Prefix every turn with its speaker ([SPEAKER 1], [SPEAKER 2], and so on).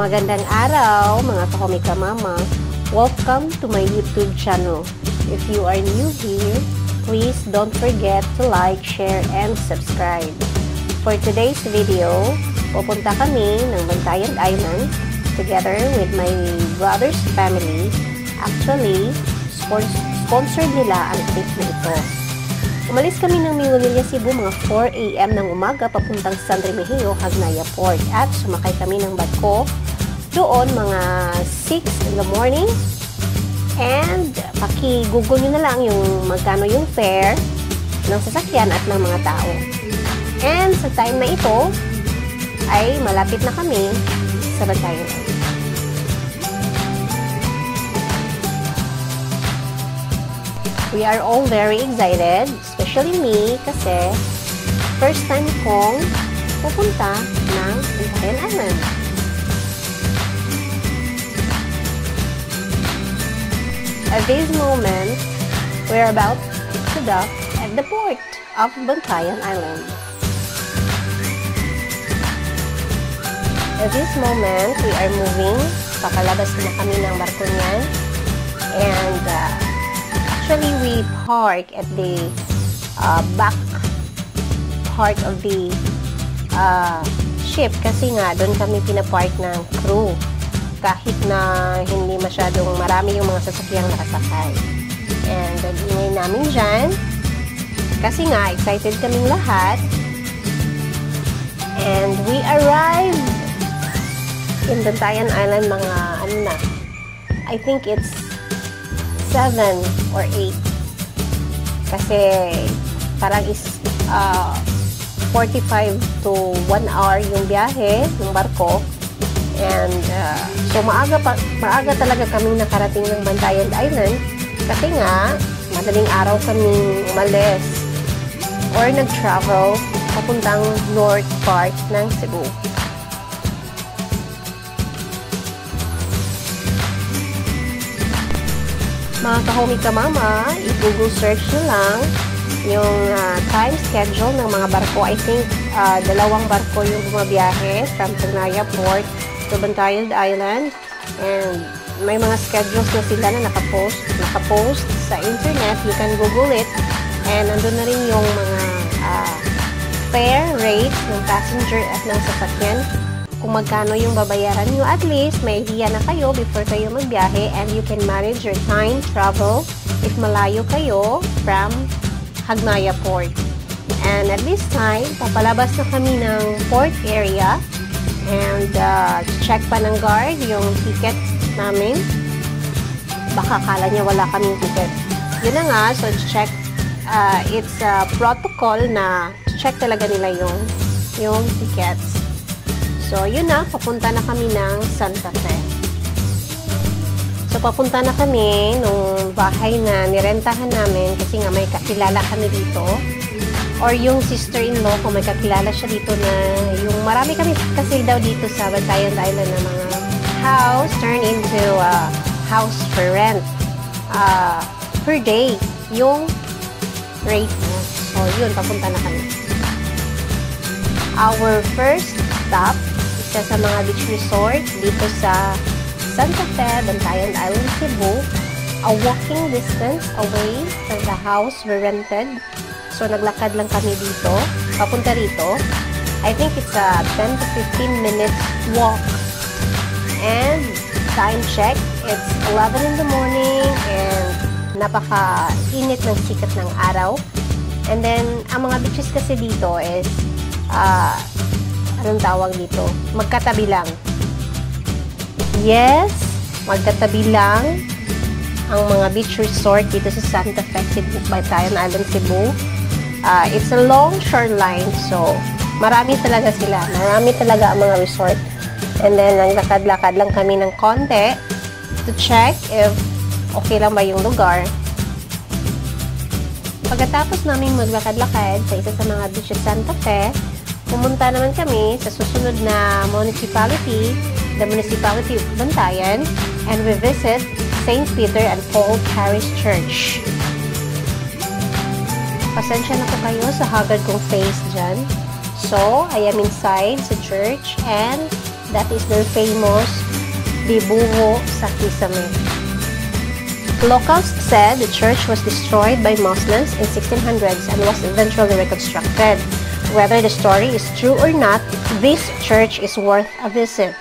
[SPEAKER 1] Magandang araw mga kahomika mama. Welcome to my YouTube channel. If you are new here, please don't forget to like, share, and subscribe. For today's video, pupunta kami ng Bantayan Island together with my brother's family. Actually, sponsored nila ang trip na ito. Umalis kami ng Miwalilla, Cebu mga 4 AM ng umaga papuntang San Remigio, Hagnaya Port at sumakay kami ng barko doon mga 6 in the morning and paki-google nyo na lang yung magkano yung fare ng sasakyan at ng mga tao. And sa time na ito ay malapit na kami sa Bantayan Island. We are all very excited, especially me, kasi first time kong pupunta ng Bantayan Island. At this moment, we're about to dock at the port of Bantayan Island. At this moment, we are moving. Pakalabas na kami ng barko niyan. And actually, we park at the back part of the ship kasi nga doon kami pinapark ng crew kahit na hindi masyadong marami yung mga sasakyang nakasakay. And ingay namin dyan kasi nga excited kaming lahat. And we arrived in Bantayan Island mga I think it's 7 or 8 kasi parang is 45 to 1 hour yung biyahe ng barko. And so maaga talaga kaming nakarating ng Bantayan Island kasi nga madaling araw kaming umalis or nag-travel papuntang north part ng Cebu. Mga kahomika mama, i-google search nyo lang yung time schedule ng mga barko. I think dalawang barko yung bumabiyahe from Hagnaya Port to Bantayan Island. And may mga schedules na sila na nakapost sa internet. You can google it. And andun na rin yung mga fare rates ng passenger at ng sasakyan. Kung magkano yung babayaran nyo, at least may idea na kayo before kayo magbiyahe, and you can manage your time travel if malayo kayo from Hagnaya Port. And at this time, papalabas na kami ng port area and check pa ng guard yung ticket namin. Baka kala niya wala kaming ticket. Yun na nga, so check, it's a protocol na check talaga nila yung tickets. So, yun na, papunta na kami ng Santa Fe. So, papunta na kami nung bahay na nirentahan namin kasi nga may kakilala kami dito. Or yung sister-in-law, kung may kakilala siya dito na yung marami kami kasi daw dito sa Bantayan Island na mga house turn into house for rent per day yung rate mo. So, yun, papunta na kami. Our first stop sa mga beach resort dito sa Santa Fe, Bantayan Island, Cebu, a walking distance away from the house we rented. So, naglakad lang kami dito, papunta rito. I think it's a 10 to 15 minutes walk. And time check, it's 11 in the morning and napaka-init ng sikat ng araw. And then, ang mga beaches kasi dito is anong tawag dito? Magkatabi lang. Yes, magkatabi lang ang mga beach resort dito sa Santa Fe, Cebu, Bantayan Island, Cebu. It's a long shoreline, so marami talaga sila. Marami talaga ang mga resort. And then, naglakad-lakad lang kami ng konti to check if okay lang ba yung lugar. Pagkatapos namin maglakad-lakad sa isa sa mga beach sa Santa Fe, pumunta naman kami sa susunod na municipality, the Municipality of Bantayan, and we visit St. Peter and Paul Parish Church. Pasensya na po kayo sa haggard kong face dyan. So, I am inside sa church and That is their famous Dibuho sa Kisame. Locals said the church was destroyed by Muslims in 1600s and was eventually reconstructed. Whether the story is true or not, this church is worth a visit.